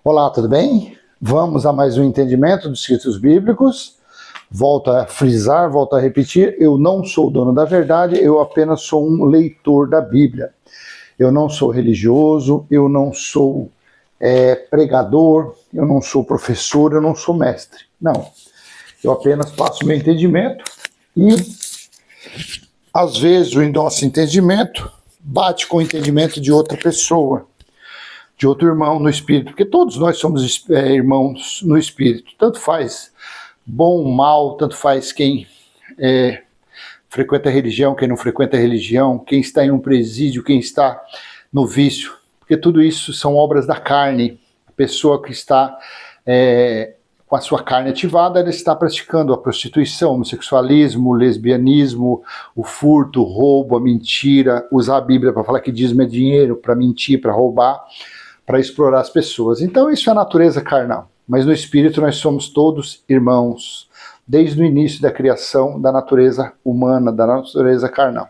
Olá, tudo bem? Vamos a mais um entendimento dos escritos bíblicos. Volto a frisar, volto a repetir, eu não sou dono da verdade, eu apenas sou um leitor da Bíblia. Eu não sou religioso, eu não sou pregador, eu não sou professor, eu não sou mestre. Não, eu apenas passo meu entendimento e, às vezes, o nosso entendimento bate com o entendimento de outra pessoa, de outro irmão no Espírito, porque todos nós somos irmãos no Espírito, tanto faz bom, mal, tanto faz quem frequenta a religião, quem não frequenta a religião, quem está em um presídio, quem está no vício, porque tudo isso são obras da carne. A pessoa que está com a sua carne ativada, ela está praticando a prostituição, o homossexualismo, o lesbianismo, o furto, o roubo, a mentira, usar a Bíblia para falar que dízimo é dinheiro, para mentir, para roubar, para explorar as pessoas. Então isso é a natureza carnal. Mas no Espírito nós somos todos irmãos, desde o início da criação da natureza humana, da natureza carnal.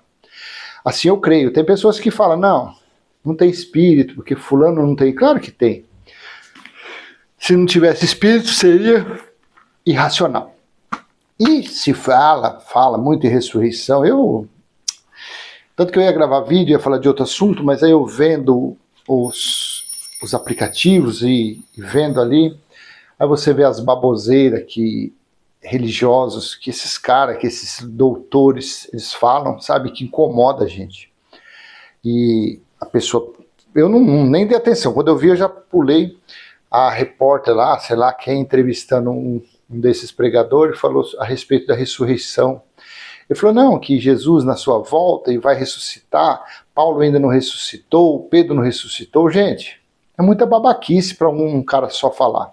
Assim eu creio. Tem pessoas que falam, não tem Espírito, porque fulano não tem. Claro que tem. Se não tivesse Espírito, seria irracional. E se fala muito em ressurreição, tanto que eu ia gravar vídeo, ia falar de outro assunto, mas aí eu vendo os aplicativos e vendo ali, aí você vê as baboseiras religiosos que esses caras, que esses doutores, eles falam, sabe, que incomoda a gente. E a pessoa, eu nem dei atenção, quando eu vi eu já pulei. A repórter lá, sei lá quem, entrevistando um desses pregadores, falou a respeito da ressurreição. Ele falou, que Jesus na sua volta e vai ressuscitar, Paulo ainda não ressuscitou, Pedro não ressuscitou. Gente, é muita babaquice para um cara só falar.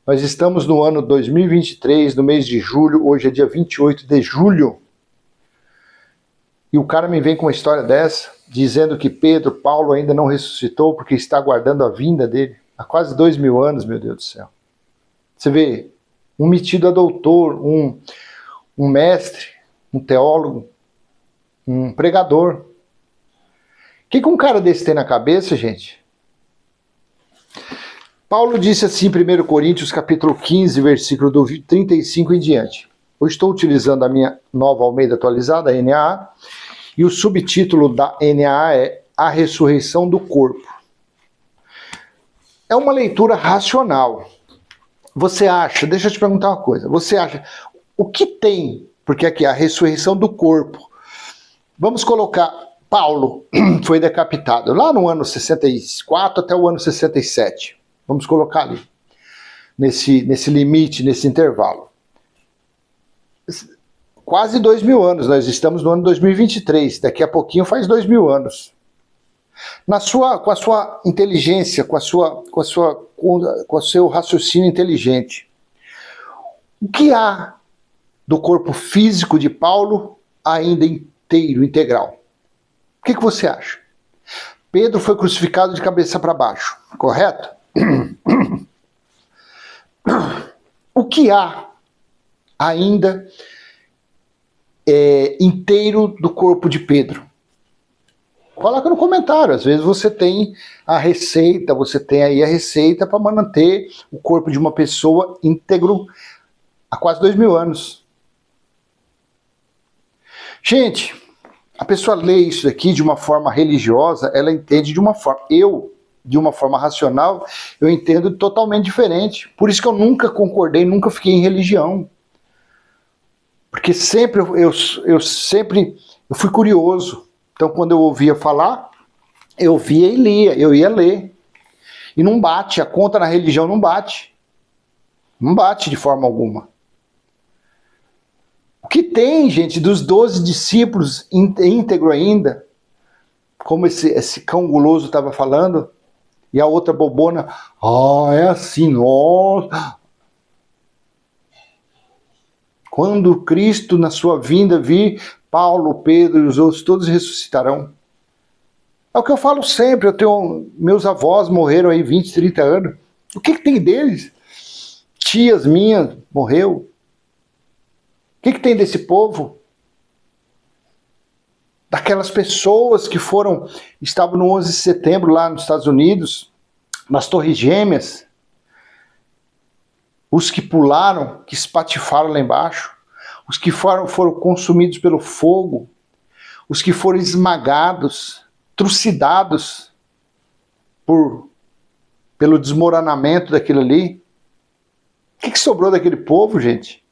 Nós estamos no ano 2023, no mês de julho, hoje é dia 28 de julho. E o cara me vem com uma história dessa, dizendo que Pedro, Paulo ainda não ressuscitou porque está aguardando a vinda dele. Há quase 2000 anos, meu Deus do céu. Você vê, um metido a doutor, um mestre, um teólogo, um pregador. O que um cara desse tem na cabeça, gente? Paulo disse assim em 1 Coríntios capítulo 15, versículo do 35 em diante. Eu estou utilizando a minha nova Almeida atualizada, a NAA, e o subtítulo da NAA é A Ressurreição do Corpo. É uma leitura racional. Você acha, deixa eu te perguntar uma coisa, você acha, o que tem, porque aqui é a ressurreição do corpo, vamos colocar, Paulo foi decapitado lá no ano 64 até o ano 67, vamos colocar ali, nesse limite, nesse intervalo. Quase 2000 anos, nós estamos no ano 2023, daqui a pouquinho faz 2000 anos. Com a sua inteligência, com o seu raciocínio inteligente, o que há do corpo físico de Paulo ainda inteiro, integral? O que você acha? Pedro foi crucificado de cabeça para baixo, correto? O que há ainda inteiro do corpo de Pedro? Coloca no comentário, às vezes você tem a receita, para manter o corpo de uma pessoa íntegro há quase 2000 anos. Gente, a pessoa lê isso aqui de uma forma religiosa, ela entende de uma forma. De uma forma racional, eu entendo totalmente diferente. Por isso que eu nunca concordei, nunca fiquei em religião. Porque sempre eu fui curioso. Então, quando eu ouvia falar, eu via e lia, eu ia ler. E não bate, a conta na religião não bate. Não bate de forma alguma. O que tem, gente, dos 12 discípulos íntegro ainda, como esse cão guloso estava falando, e a outra bobona, é assim, nossa. Quando Cristo na sua vinda vir, Paulo, Pedro e os outros todos ressuscitarão. É o que eu falo sempre, meus avós morreram aí 20, 30 anos. O que tem deles? Tias minhas morreu. O que tem desse povo? Daquelas pessoas que estavam no 11 de setembro lá nos Estados Unidos, nas torres gêmeas, os que pularam, que espatifaram lá embaixo, os que foram consumidos pelo fogo, os que foram esmagados, trucidados pelo desmoronamento daquilo ali. O que sobrou daquele povo, gente?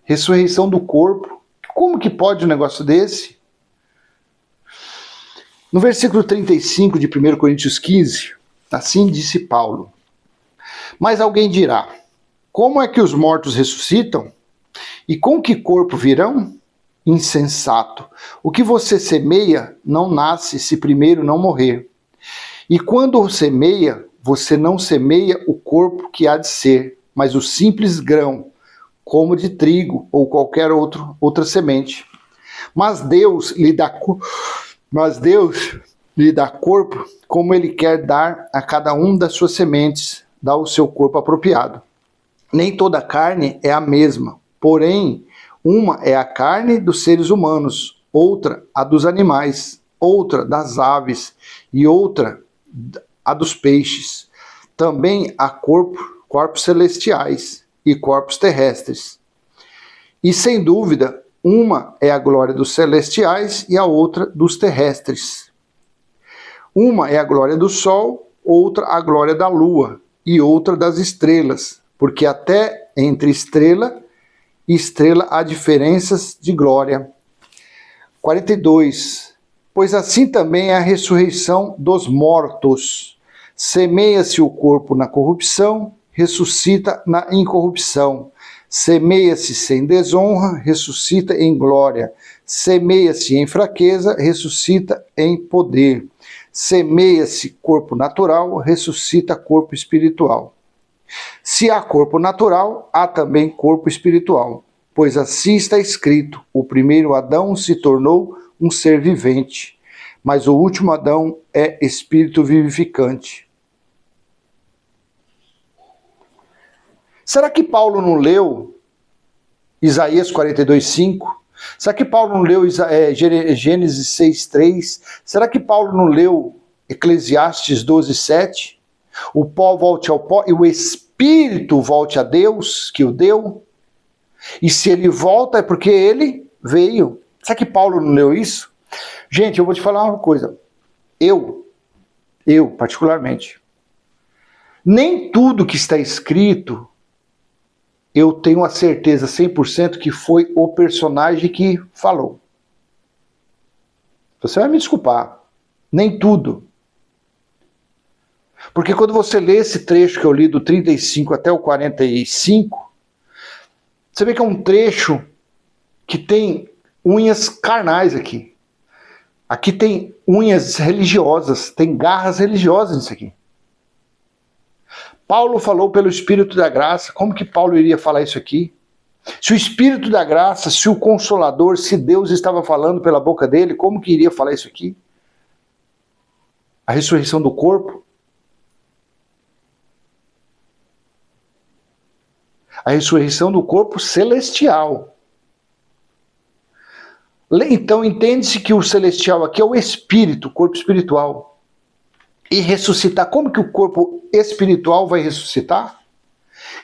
Ressurreição do corpo. Como que pode um negócio desse? No versículo 35 de 1 Coríntios 15, assim disse Paulo: mas alguém dirá, como é que os mortos ressuscitam? E com que corpo virão? Insensato. O que você semeia não nasce se primeiro não morrer. E quando semeia, você não semeia o corpo que há de ser, mas o simples grão, como de trigo ou qualquer outra semente. Mas Deus lhe dá corpo como Ele quer dar a cada um das suas sementes, dá o seu corpo apropriado. Nem toda carne é a mesma, porém, uma é a carne dos seres humanos, outra a dos animais, outra das aves e outra a dos peixes. Também há corpos celestiais e corpos terrestres. E sem dúvida, uma é a glória dos celestiais e a outra dos terrestres. Uma é a glória do sol, outra a glória da lua e outra das estrelas, porque até entre estrela e estrela há diferenças de glória. 42. Pois assim também é a ressurreição dos mortos. Semeia-se o corpo na corrupção, ressuscita na incorrupção. Semeia-se sem desonra, ressuscita em glória. Semeia-se em fraqueza, ressuscita em poder. Semeia-se corpo natural, ressuscita corpo espiritual. Se há corpo natural, há também corpo espiritual, pois assim está escrito: o primeiro Adão se tornou um ser vivente, mas o último Adão é espírito vivificante. Será que Paulo não leu Isaías 42:5? Será que Paulo não leu Gênesis 6:3? Será que Paulo não leu Eclesiastes 12:7? O pó volte ao pó e o espírito volte a Deus, que o deu. E se ele volta é porque ele veio. Será que Paulo não leu isso? Gente, eu vou te falar uma coisa. Eu particularmente, nem tudo que está escrito eu tenho a certeza 100% que foi o personagem que falou. Você vai me desculpar. Nem tudo. Porque quando você lê esse trecho que eu li do 35 até o 45, você vê que é um trecho que tem unhas carnais aqui. Aqui tem unhas religiosas, tem garras religiosas nisso aqui. Paulo falou pelo Espírito da Graça. Como que Paulo iria falar isso aqui? Se o Espírito da Graça, se o Consolador, se Deus estava falando pela boca dele, como que iria falar isso aqui? A ressurreição do corpo? A ressurreição do corpo celestial. Então entende-se que o celestial aqui é o espírito, o corpo espiritual. E ressuscitar, como que o corpo espiritual vai ressuscitar?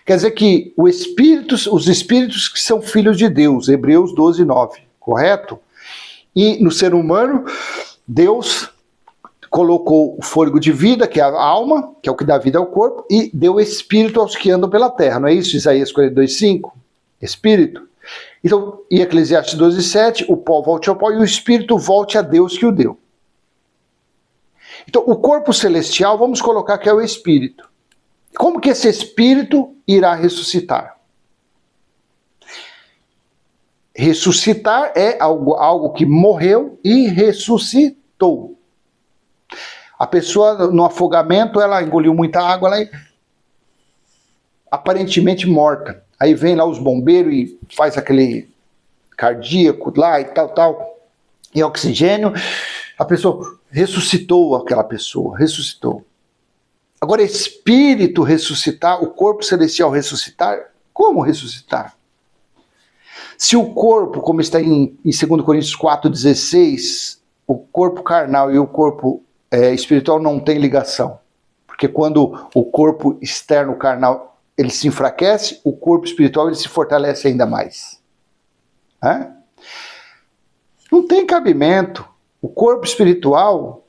Quer dizer que os espíritos que são filhos de Deus, Hebreus 12:9, correto? E no ser humano, Deus colocou o fôlego de vida, que é a alma, que é o que dá vida ao corpo, e deu espírito aos que andam pela terra. Não é isso, Isaías 42:5? Espírito. Então, em Eclesiastes 12:7, o pó volte ao pó e o espírito volte a Deus que o deu. Então, o corpo celestial, vamos colocar que é o espírito. Como que esse espírito irá ressuscitar? Ressuscitar é algo que morreu e ressuscitou. A pessoa no afogamento, ela engoliu muita água, ela é aparentemente morta. Aí vem lá os bombeiros e faz aquele cardíaco lá e tal, e oxigênio. A pessoa ressuscitou, aquela pessoa ressuscitou. Agora, espírito ressuscitar, o corpo celestial ressuscitar, como ressuscitar? Se o corpo, como está em 2 Coríntios 4:16, o corpo carnal e o corpo espiritual não tem ligação. Porque quando o corpo externo carnal ele se enfraquece, o corpo espiritual ele se fortalece ainda mais. Não tem cabimento. O corpo espiritual,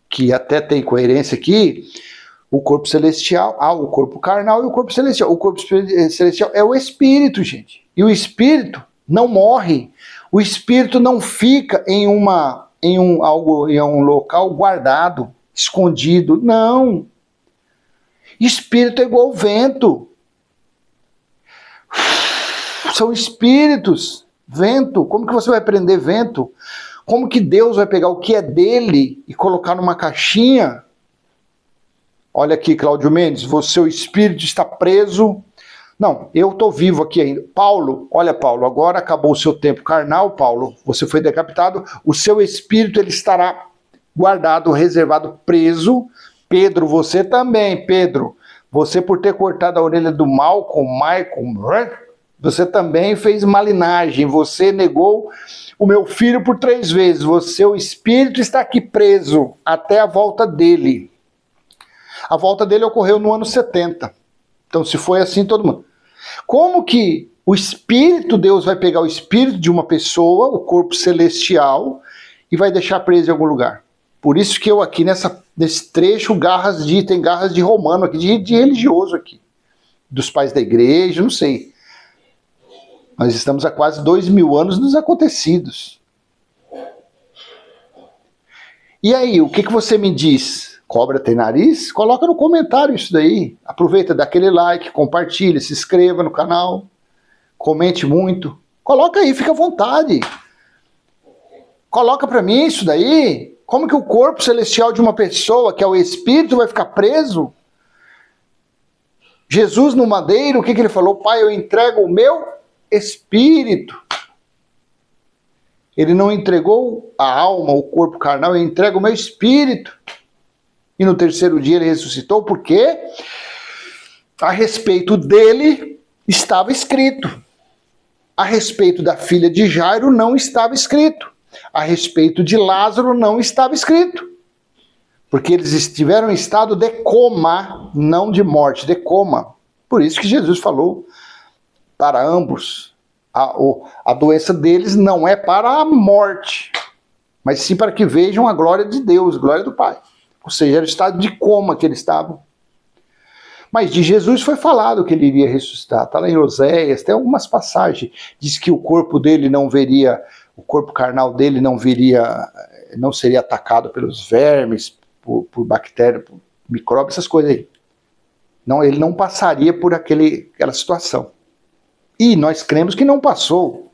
que até tem coerência aqui, o corpo celestial, o corpo carnal e o corpo celestial. O corpo celestial é o espírito, gente. E o espírito não morre. O espírito não fica em um local guardado, escondido. Não. Espírito é igual vento. São espíritos. Vento. Como que você vai prender vento? Como que Deus vai pegar o que é dele e colocar numa caixinha? Olha aqui, Cláudio Mendes, seu espírito está preso. Não, eu estou vivo aqui ainda. Paulo, olha Paulo, agora acabou o seu tempo carnal, Paulo, você foi decapitado, o seu espírito ele estará guardado, reservado, preso. Pedro, você também, Pedro, você por ter cortado a orelha do Michael, você também fez malinagem, você negou o meu filho por 3 vezes, seu espírito está aqui preso até a volta dele. A volta dele ocorreu no ano 70. Então, se foi assim, todo mundo. Como que o Espírito, Deus vai pegar o espírito de uma pessoa, o corpo celestial, e vai deixar preso em algum lugar? Por isso que eu aqui nesse trecho, tem garras de romano aqui, de religioso aqui. Dos pais da igreja, não sei. Nós estamos há quase 2000 anos dos acontecidos. E aí, o que você me diz? Cobra tem nariz? Coloca no comentário isso daí. Aproveita, dá aquele like, compartilha, se inscreva no canal, comente muito. Coloca aí, fica à vontade. Coloca para mim isso daí. Como que o corpo celestial de uma pessoa, que é o espírito, vai ficar preso? Jesus no madeiro, o que ele falou? Pai, eu entrego o meu espírito. Ele não entregou a alma, o corpo carnal, ele entrega o meu espírito. E no 3º dia ele ressuscitou, porque a respeito dele estava escrito. A respeito da filha de Jairo não estava escrito. A respeito de Lázaro não estava escrito. Porque eles estiveram em estado de coma, não de morte, de coma. Por isso que Jesus falou para ambos, a doença deles não é para a morte, mas sim para que vejam a glória de Deus, a glória do Pai. Ou seja, era o estado de coma que eles estavam. Mas de Jesus foi falado que ele iria ressuscitar. Está lá em Oséias, tem algumas passagens. Diz que o corpo dele não veria, o corpo carnal dele não seria atacado pelos vermes, por bactérias, por micróbios, essas coisas aí. Não, ele não passaria por aquela situação. E nós cremos que não passou.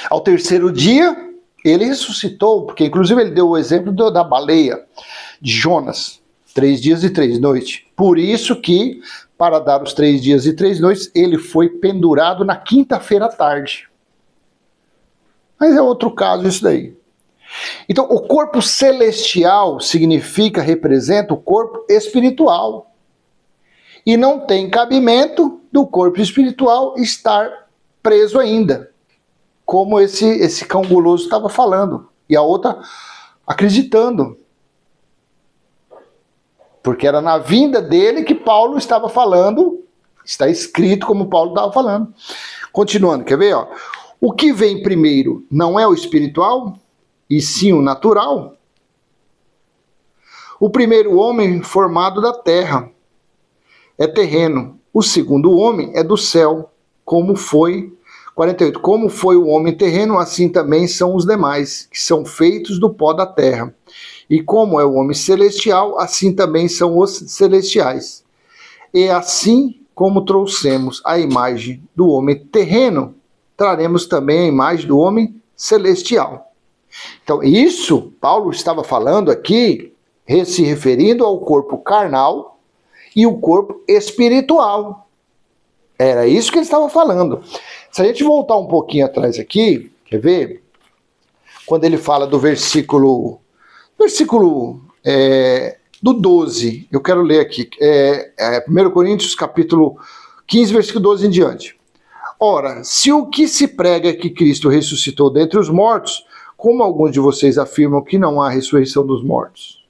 Ao 3º dia, ele ressuscitou, porque inclusive ele deu o exemplo da baleia de Jonas, 3 dias e 3 noites. Por isso que, para dar os 3 dias e 3 noites, ele foi pendurado na quinta-feira à tarde. Mas é outro caso isso daí. Então, o corpo celestial representa o corpo espiritual. E não tem cabimento do corpo espiritual estar preso ainda. Como esse cão guloso estava falando. E a outra acreditando. Porque era na vinda dele que Paulo estava falando. Está escrito como Paulo estava falando. Continuando, quer ver? Ó? O que vem primeiro não é o espiritual, e sim o natural? O primeiro homem formado da terra é terreno. O segundo homem é do céu, como foi... 48. Como foi o homem terreno, assim também são os demais, que são feitos do pó da terra. E como é o homem celestial, assim também são os celestiais. E assim como trouxemos a imagem do homem terreno, traremos também a imagem do homem celestial. Então, isso, Paulo estava falando aqui, se referindo ao corpo carnal e o corpo espiritual. Era isso que ele estava falando. Se a gente voltar um pouquinho atrás aqui, quer ver? Quando ele fala do versículo do 12, eu quero ler aqui, 1 Coríntios capítulo 15, versículo 12 em diante. Ora, se o que se prega é que Cristo ressuscitou dentre os mortos, como alguns de vocês afirmam que não há ressurreição dos mortos?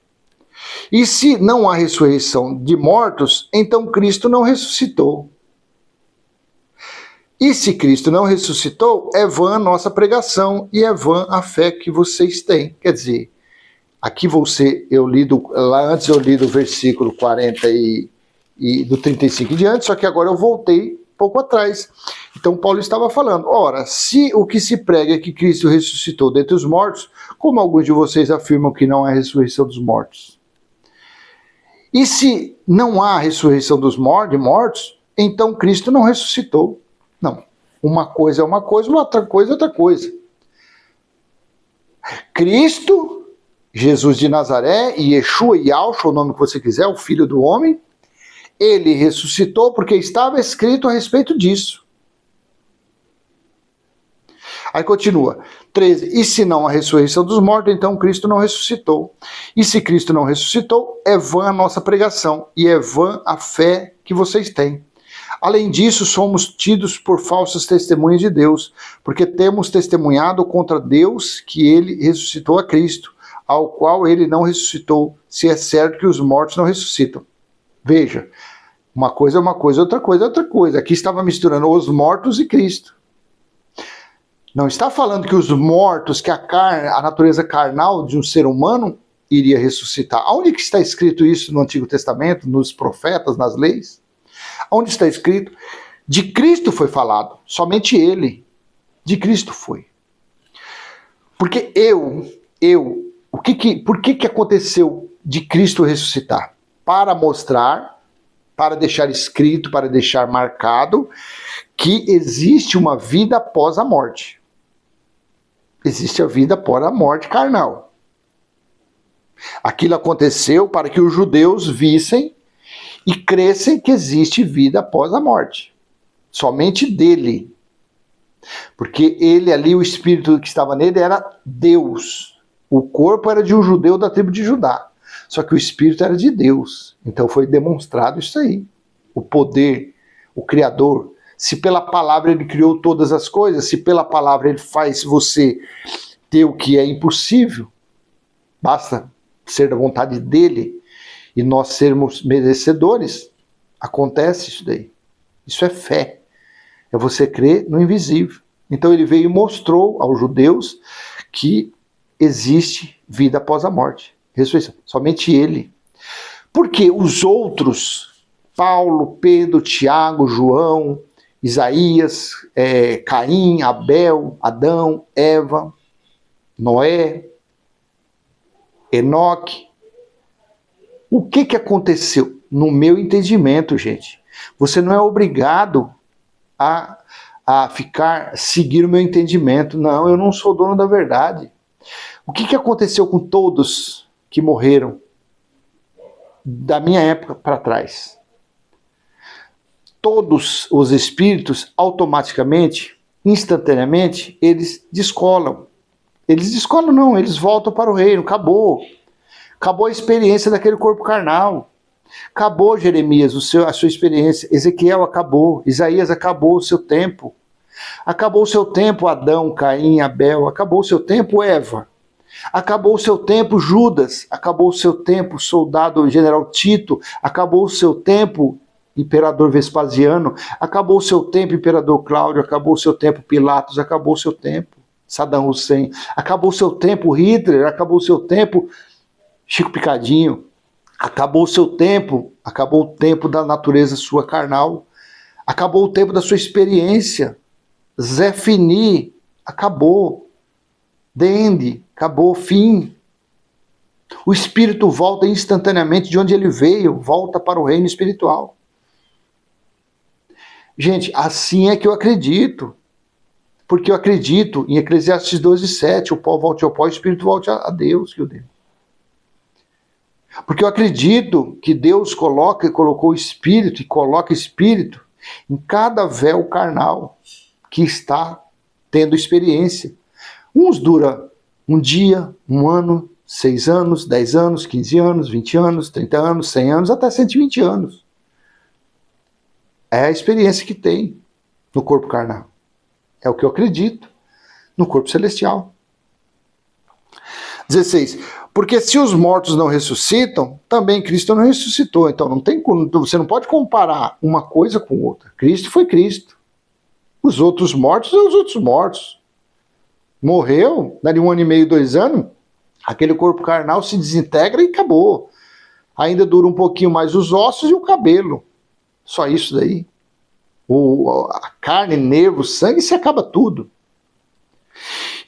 E se não há ressurreição de mortos, então Cristo não ressuscitou. E se Cristo não ressuscitou, é vã a nossa pregação e é vã a fé que vocês têm. Quer dizer, aqui lá antes eu li do versículo 40 e do 35 em diante, só que agora eu voltei pouco atrás. Então Paulo estava falando, ora, se o que se prega é que Cristo ressuscitou dentre os mortos, como alguns de vocês afirmam que não há ressurreição dos mortos? E se não há ressurreição dos mortos, então Cristo não ressuscitou. Não. Uma coisa é uma coisa, outra coisa é outra coisa. Cristo, Jesus de Nazaré, e Yeshua, Yahshua, o nome que você quiser, o Filho do Homem, ele ressuscitou porque estava escrito a respeito disso. Aí continua, 13, e se não a ressurreição dos mortos, então Cristo não ressuscitou. E se Cristo não ressuscitou, é vã a nossa pregação, e é vã a fé que vocês têm. Além disso, somos tidos por falsas testemunhas de Deus, porque temos testemunhado contra Deus que ele ressuscitou a Cristo, ao qual ele não ressuscitou, se é certo que os mortos não ressuscitam. Veja, uma coisa é uma coisa, outra coisa é outra coisa. Aqui estava misturando os mortos e Cristo. Não está falando que os mortos, que a natureza carnal de um ser humano iria ressuscitar. Onde que está escrito isso no Antigo Testamento, nos profetas, nas leis? Onde está escrito? De Cristo foi falado, somente ele. De Cristo foi. Porque por que aconteceu de Cristo ressuscitar? Para mostrar, para deixar escrito, para deixar marcado que existe uma vida após a morte. Existe a vida após a morte carnal. Aquilo aconteceu para que os judeus vissem e crescem que existe vida após a morte. Somente dele. Porque ele ali, o espírito que estava nele era Deus. O corpo era de um judeu da tribo de Judá. Só que o espírito era de Deus. Então foi demonstrado isso aí. O poder, o Criador. Se pela palavra ele criou todas as coisas, se pela palavra ele faz você ter o que é impossível, basta ser da vontade dele, e nós sermos merecedores, acontece isso daí. Isso é fé. É você crer no invisível. Então ele veio e mostrou aos judeus que existe vida após a morte. Ressurreição. Somente ele. Porque os outros, Paulo, Pedro, Tiago, João, Isaías, Caim, Abel, Adão, Eva, Noé, Enoque, o que aconteceu? No meu entendimento, gente, você não é obrigado a seguir o meu entendimento. Não, eu não sou dono da verdade. O que aconteceu com todos que morreram da minha época para trás? Todos os espíritos, automaticamente, instantaneamente, eles descolam. Eles descolam não, eles voltam para o reino, acabou. Acabou a experiência daquele corpo carnal. Acabou, Jeremias, a sua experiência. Ezequiel acabou. Isaías acabou o seu tempo. Acabou o seu tempo, Adão, Caim, Abel. Acabou o seu tempo, Eva. Acabou o seu tempo, Judas. Acabou o seu tempo, soldado general Tito. Acabou o seu tempo, imperador Vespasiano. Acabou o seu tempo, imperador Cláudio. Acabou o seu tempo, Pilatos. Acabou o seu tempo, Saddam Hussein. Acabou o seu tempo, Hitler. Acabou o seu tempo, Chico Picadinho. Acabou o seu tempo, acabou o tempo da natureza sua carnal, acabou o tempo da sua experiência. Zé Fini, acabou. Dende, acabou, fim. O espírito volta instantaneamente de onde ele veio, volta para o reino espiritual. Gente, assim é que eu acredito. Porque eu acredito em Eclesiastes 12:7, o pó volte ao pó, o espírito volte a Deus, que o deu. Porque eu acredito que Deus colocou espírito e coloca espírito em cada véu carnal que está tendo experiência. Uns dura um dia, um ano, 6 anos, 10 anos, 15 anos, 20 anos, 30 anos, 100 anos, até 120 anos. É a experiência que tem no corpo carnal. É o que eu acredito no corpo celestial. 16. Porque se os mortos não ressuscitam, também Cristo não ressuscitou. Então você não pode comparar uma coisa com outra. Cristo foi Cristo. Os outros mortos são os outros mortos. Morreu, dali 1 ano e meio, 2 anos, aquele corpo carnal se desintegra e acabou. Ainda dura um pouquinho mais os ossos e o cabelo. Só isso daí. A carne, nervo, sangue, se acaba tudo.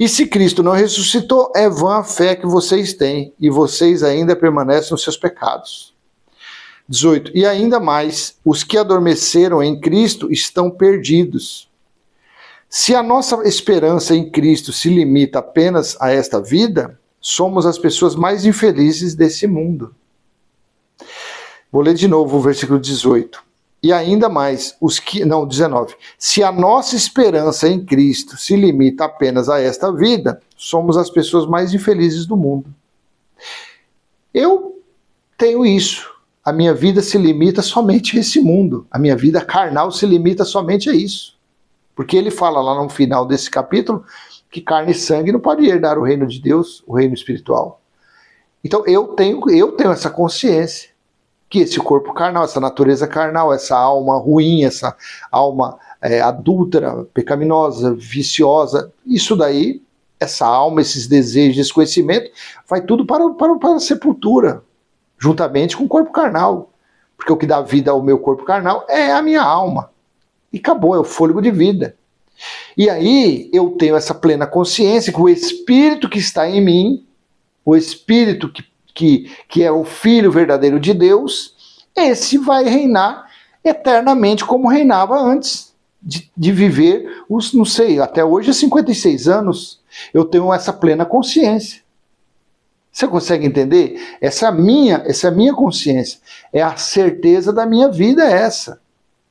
E se Cristo não ressuscitou, é vã a fé que vocês têm, e vocês ainda permanecem nos seus pecados. 18. E ainda mais, os que adormeceram em Cristo estão perdidos. Se a nossa esperança em Cristo se limita apenas a esta vida, somos as pessoas mais infelizes desse mundo. Vou ler de novo o versículo 18. E ainda mais, 19. Se a nossa esperança em Cristo se limita apenas a esta vida, somos as pessoas mais infelizes do mundo. Eu tenho isso. A minha vida se limita somente a esse mundo. A minha vida carnal se limita somente a isso. Porque ele fala lá no final desse capítulo que carne e sangue não podem herdar o reino de Deus, o reino espiritual. Então eu tenho essa consciência. Que esse corpo carnal, essa natureza carnal, essa alma ruim, essa alma adúltera, pecaminosa, viciosa, isso daí, essa alma, esses desejos, esse conhecimento, vai tudo para a sepultura, juntamente com o corpo carnal. Porque o que dá vida ao meu corpo carnal é a minha alma. E acabou, é o fôlego de vida. E aí eu tenho essa plena consciência que o Espírito que está em mim, o Espírito que é o Filho verdadeiro de Deus, esse vai reinar eternamente como reinava antes de viver os, não sei, até hoje 56 anos, eu tenho essa plena consciência. Você consegue entender? Essa é a minha consciência, é a certeza da minha vida essa,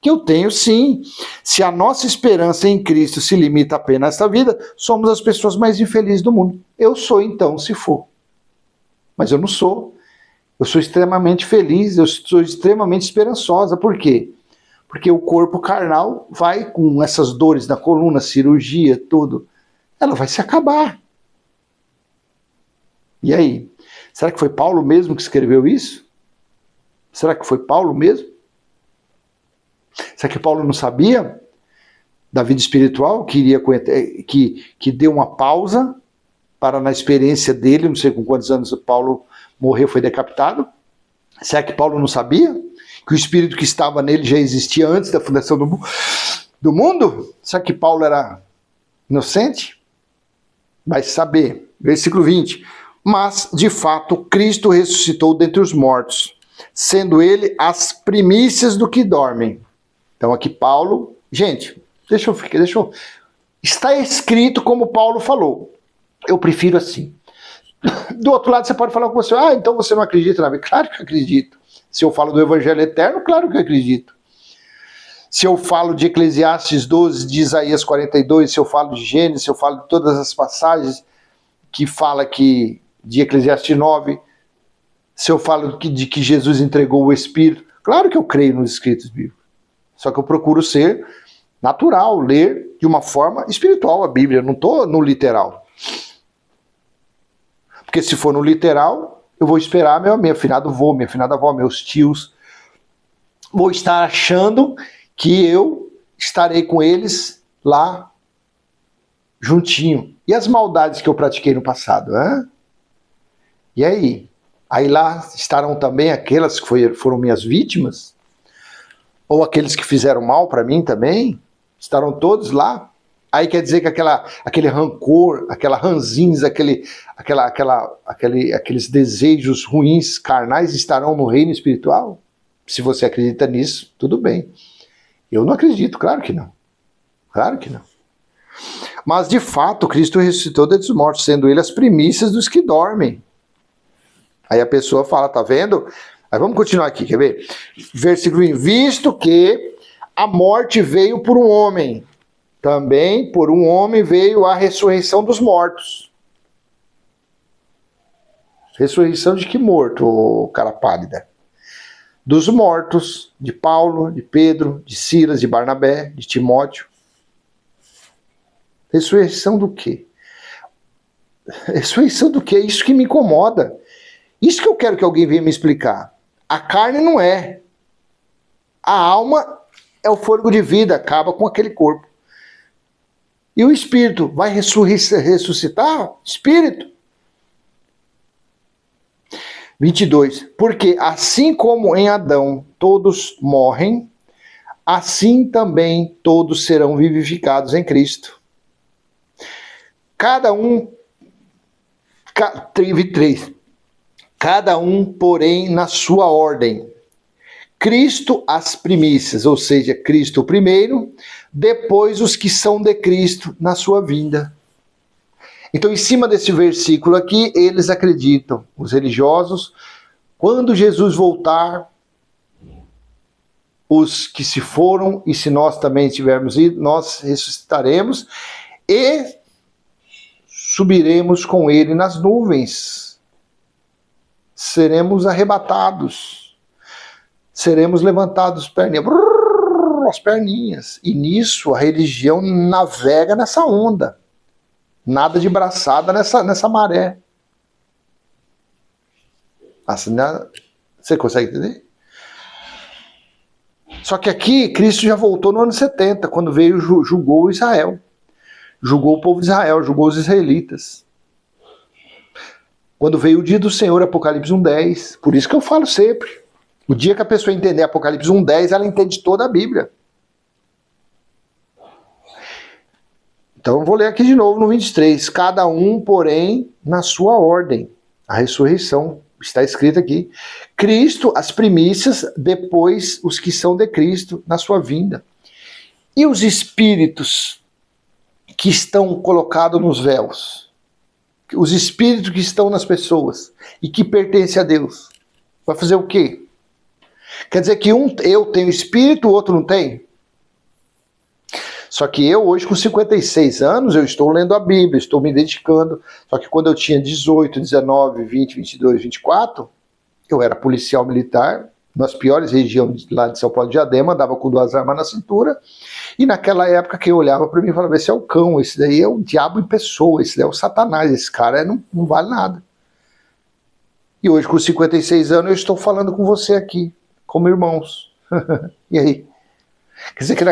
que eu tenho sim. Se a nossa esperança em Cristo se limita apenas a esta vida, somos as pessoas mais infelizes do mundo. Eu sou então, se for. Mas eu não sou. Eu sou extremamente feliz, eu sou extremamente esperançosa. Por quê? Porque o corpo carnal vai com essas dores na coluna, cirurgia, tudo. Ela vai se acabar. E aí? Será que foi Paulo mesmo que escreveu isso? Será que foi Paulo mesmo? Será que Paulo não sabia da vida espiritual? Que deu uma pausa para na experiência dele, não sei com quantos anos Paulo morreu, foi decapitado. Será que Paulo não sabia que o espírito que estava nele já existia antes da fundação do mundo? Será que Paulo era inocente? Vai saber. Versículo 20. Mas, de fato, Cristo ressuscitou dentre os mortos, sendo ele as primícias do que dormem. Então aqui Paulo... Gente, deixa eu... Está escrito como Paulo falou. Eu prefiro assim. Do outro lado você pode falar com você, então você não acredita na Bíblia? Claro que eu acredito. Se eu falo do Evangelho Eterno, claro que eu acredito. Se eu falo de Eclesiastes 12, de Isaías 42, se eu falo de Gênesis, se eu falo de todas as passagens que fala que de Eclesiastes 9, se eu falo de que Jesus entregou o Espírito, claro que eu creio nos escritos bíblicos. Só que eu procuro ser natural, ler de uma forma espiritual a Bíblia, eu não estou no literal. Porque se for no literal, eu vou esperar meu afinado avô, minha afinada avó, meus tios. Vou estar achando que eu estarei com eles lá juntinho. E as maldades que eu pratiquei no passado? Hein? E aí? Aí lá estarão também aquelas que foram minhas vítimas? Ou aqueles que fizeram mal para mim também? Estarão todos lá? Aí quer dizer que aquele rancor, aquela ranzinza, aqueles desejos ruins, carnais, estarão no reino espiritual? Se você acredita nisso, tudo bem. Eu não acredito, claro que não. Claro que não. Mas, de fato, Cristo ressuscitou dentre os mortos, sendo ele as primícias dos que dormem. Aí a pessoa fala, tá vendo? Aí vamos continuar aqui, quer ver? Versículo 1. Visto que a morte veio por um homem, também por um homem veio a ressurreição dos mortos. Ressurreição de que morto, ô cara pálida? Dos mortos, de Paulo, de Pedro, de Silas, de Barnabé, de Timóteo. Ressurreição do quê? Ressurreição do quê? É isso que me incomoda. Isso que eu quero que alguém venha me explicar. A carne não é. A alma é o fôlego de vida, acaba com aquele corpo. E o espírito vai ressuscitar? Espírito. 22. Porque assim como em Adão todos morrem, assim também todos serão vivificados em Cristo. Cada um, 23. Cada um, porém, na sua ordem. Cristo as primícias, ou seja, Cristo o primeiro, depois os que são de Cristo na sua vinda. Então, em cima desse versículo aqui, eles acreditam, os religiosos, quando Jesus voltar, os que se foram, e se nós também tivermos ido, nós ressuscitaremos e subiremos com ele nas nuvens. Seremos arrebatados. Seremos levantados as perninhas. E nisso a religião navega nessa onda. Nada de braçada nessa maré. Assim, você consegue entender? Só que aqui, Cristo já voltou no ano 70, quando veio e julgou Israel. Julgou o povo de Israel, julgou os israelitas. Quando veio o dia do Senhor, Apocalipse 1:10. Por isso que eu falo sempre. O dia que a pessoa entender Apocalipse 1:10, ela entende toda a Bíblia. Então eu vou ler aqui de novo no 23. Cada um, porém, na sua ordem. A ressurreição está escrito aqui. Cristo, as primícias, depois os que são de Cristo na sua vinda. E os espíritos que estão colocados nos véus? Os espíritos que estão nas pessoas e que pertencem a Deus. Vai fazer o quê? Quer dizer que eu tenho espírito, o outro não tem? Só que eu hoje com 56 anos, eu estou lendo a Bíblia, estou me dedicando. Só que quando eu tinha 18, 19, 20, 22, 24, eu era policial militar, nas piores regiões lá de São Paulo de Diadema, andava com 2 armas na cintura. E naquela época quem olhava para mim e falava, esse é o cão, esse daí é o diabo em pessoa, esse daí é o Satanás, esse cara não vale nada. E hoje com 56 anos eu estou falando com você aqui, como irmãos. E aí? Quer dizer que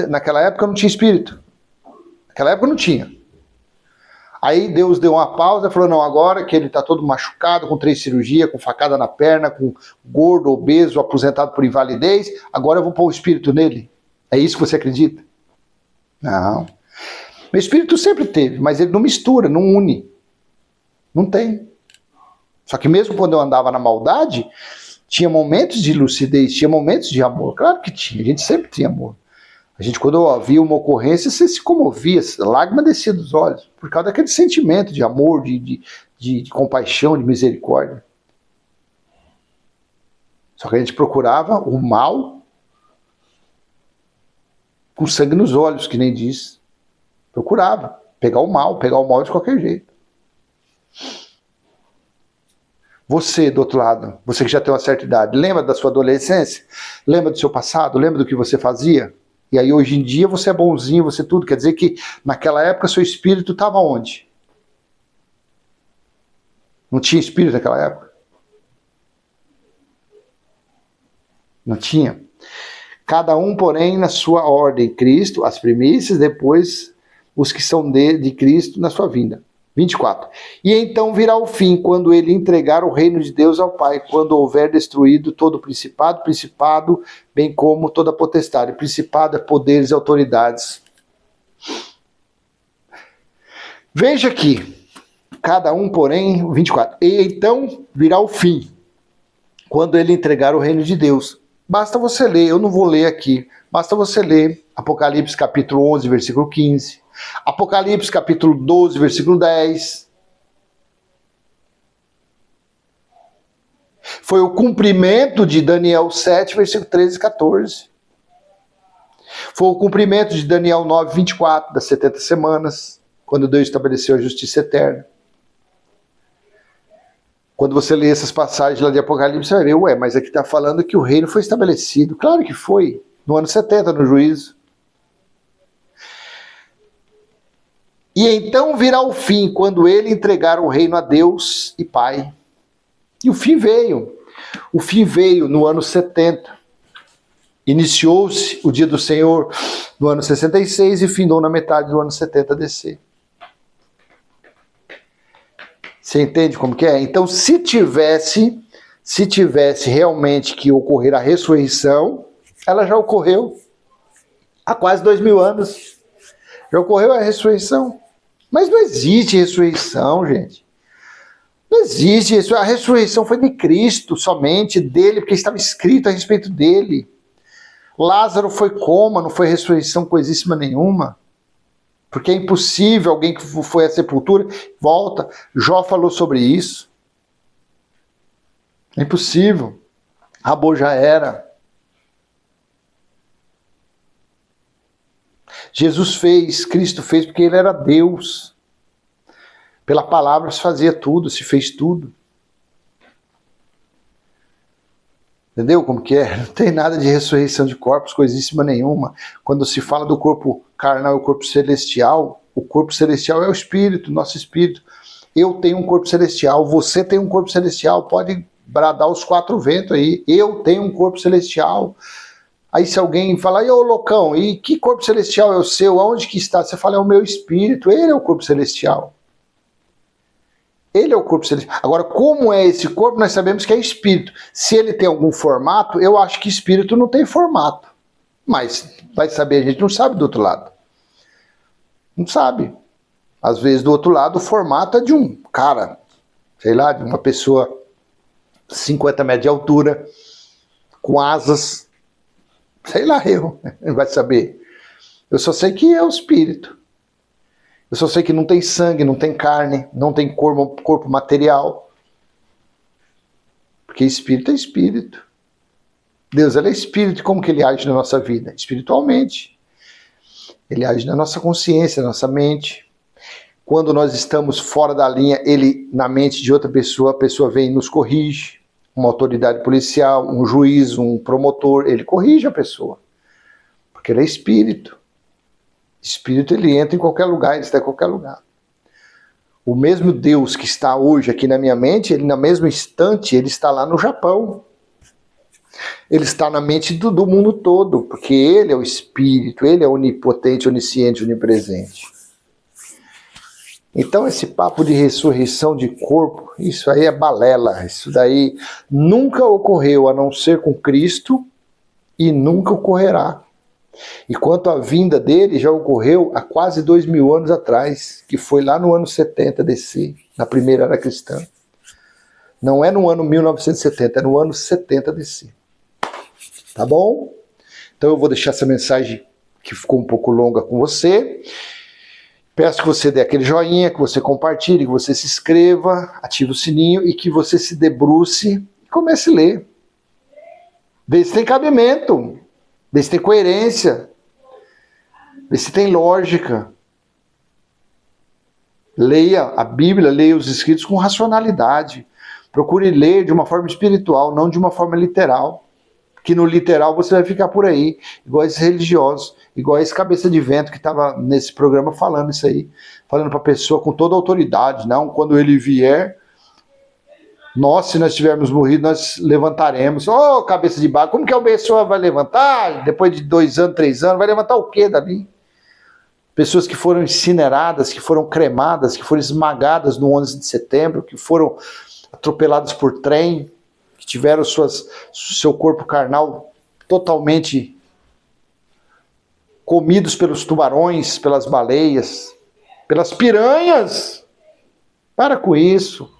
naquela época não tinha espírito. Naquela época não tinha. Aí Deus deu uma pausa e falou, não, agora que ele está todo machucado, com 3 cirurgias, com facada na perna, com gordo, obeso, aposentado por invalidez, agora eu vou pôr o espírito nele. É isso que você acredita? Não. Meu espírito sempre teve, mas ele não mistura, não une. Não tem. Só que mesmo quando eu andava na maldade, tinha momentos de lucidez, tinha momentos de amor. Claro que tinha, a gente sempre tinha amor. A gente, quando ouvia uma ocorrência, você se comovia, lágrima descia dos olhos, por causa daquele sentimento de amor, de compaixão, de misericórdia. Só que a gente procurava o mal com sangue nos olhos, que nem diz. Procurava pegar o mal de qualquer jeito. Você, do outro lado, você que já tem uma certa idade, lembra da sua adolescência? Lembra do seu passado? Lembra do que você fazia? E aí hoje em dia você é bonzinho, você tudo. Quer dizer que naquela época seu espírito estava onde? Não tinha espírito naquela época? Não tinha. Cada um, porém, na sua ordem. Cristo, as primícias, depois os que são de Cristo na sua vinda. 24. E então virá o fim, quando ele entregar o reino de Deus ao Pai, quando houver destruído todo o principado, bem como toda a potestade. Principado é poderes e autoridades. Veja aqui, cada um, porém, 24. E então virá o fim, quando ele entregar o reino de Deus. Basta você ler, eu não vou ler aqui, basta você ler Apocalipse capítulo 11, versículo 15. Apocalipse capítulo 12, versículo 10. Foi o cumprimento de Daniel 7, versículo 13 e 14. Foi o cumprimento de Daniel 9, 24, das 70 semanas, quando Deus estabeleceu a justiça eterna. Quando você lê essas passagens lá de Apocalipse, você vai ver, mas aqui está falando que o reino foi estabelecido. Claro que foi, no ano 70, no juízo. E então virá o fim, quando ele entregar o reino a Deus e Pai. E o fim veio. O fim veio no ano 70. Iniciou-se o dia do Senhor no ano 66 e findou na metade do ano 70 DC. Você entende como que é? Então, se tivesse realmente que ocorrer a ressurreição, ela já ocorreu há quase 2000 anos. Já ocorreu a ressurreição. Mas não existe ressurreição, gente. Não existe isso. A ressurreição foi de Cristo, somente dele, porque estava escrito a respeito dele. Lázaro foi coma, não foi ressurreição coisíssima nenhuma. Porque é impossível alguém que foi à sepultura, volta. Jó falou sobre isso. É impossível. Acabou, já era. Jesus fez, Cristo fez, porque ele era Deus. Pela palavra se fazia tudo, se fez tudo. Entendeu como que é? Não tem nada de ressurreição de corpos, coisíssima nenhuma. Quando se fala do corpo carnal e o corpo celestial é o espírito, nosso espírito. Eu tenho um corpo celestial, você tem um corpo celestial, pode bradar os quatro ventos aí. Eu tenho um corpo celestial. Aí se alguém falar, ô loucão, e que corpo celestial é o seu? Aonde que está? Você fala, é o meu espírito, ele é o corpo celestial. Ele é o corpo celestial. Agora, como é esse corpo, nós sabemos que é espírito. Se ele tem algum formato, eu acho que espírito não tem formato. Mas, vai saber, a gente não sabe do outro lado. Não sabe. Às vezes, do outro lado, o formato é de um cara, sei lá, de uma pessoa 50 metros de altura, com asas. Sei lá, não vai saber. Eu só sei que é o espírito. Eu só sei que não tem sangue, não tem carne, não tem corpo material. Porque espírito é espírito. Deus, ele é espírito. Como que ele age na nossa vida? Espiritualmente. Ele age na nossa consciência, na nossa mente. Quando nós estamos fora da linha, ele, na mente de outra pessoa, a pessoa vem e nos corrige. Uma autoridade policial, um juiz, um promotor, ele corrige a pessoa. Porque ele é espírito. Espírito, ele entra em qualquer lugar, ele está em qualquer lugar. O mesmo Deus que está hoje aqui na minha mente, ele, na mesma instante, ele está lá no Japão. Ele está na mente do mundo todo, porque ele é o Espírito, ele é onipotente, onisciente, onipresente. Então esse papo de ressurreição de corpo, isso aí é balela, isso daí nunca ocorreu a não ser com Cristo e nunca ocorrerá. E quanto à vinda dele, já ocorreu há quase 2000 anos atrás, que foi lá no ano 70 DC, na primeira era cristã. Não é no ano 1970, é no ano 70 DC. Tá bom? Então eu vou deixar essa mensagem que ficou um pouco longa com você. Peço que você dê aquele joinha, que você compartilhe, que você se inscreva, ative o sininho e que você se debruce e comece a ler. Vê se tem cabimento. Vê se tem coerência, vê se tem lógica. Leia a Bíblia, leia os escritos com racionalidade. Procure ler de uma forma espiritual, não de uma forma literal. Que no literal você vai ficar por aí, igual esses religiosos, igual esse cabeça de vento que estava nesse programa falando isso aí. Falando para a pessoa com toda a autoridade, não, quando ele vier... Nós, se nós tivermos morrido, nós levantaremos. Ô, cabeça de barco, como que a pessoa vai levantar? Depois de 2 anos, 3 anos, vai levantar o quê dali? Pessoas que foram incineradas, que foram cremadas, que foram esmagadas no 11 de setembro, que foram atropeladas por trem, que tiveram seu corpo carnal totalmente comidos pelos tubarões, pelas baleias, pelas piranhas. Para com isso.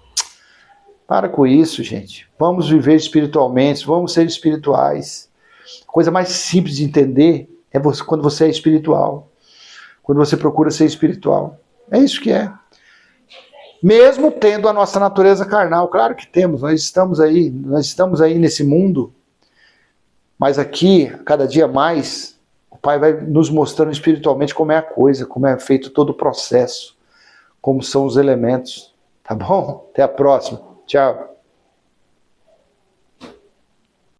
Para com isso, gente. Vamos viver espiritualmente, vamos ser espirituais. A coisa mais simples de entender é quando você é espiritual. Quando você procura ser espiritual. É isso que é. Mesmo tendo a nossa natureza carnal. Claro que temos, nós estamos aí nesse mundo. Mas aqui, cada dia mais, o Pai vai nos mostrando espiritualmente como é a coisa, como é feito todo o processo, como são os elementos. Tá bom? Até a próxima. Tchau.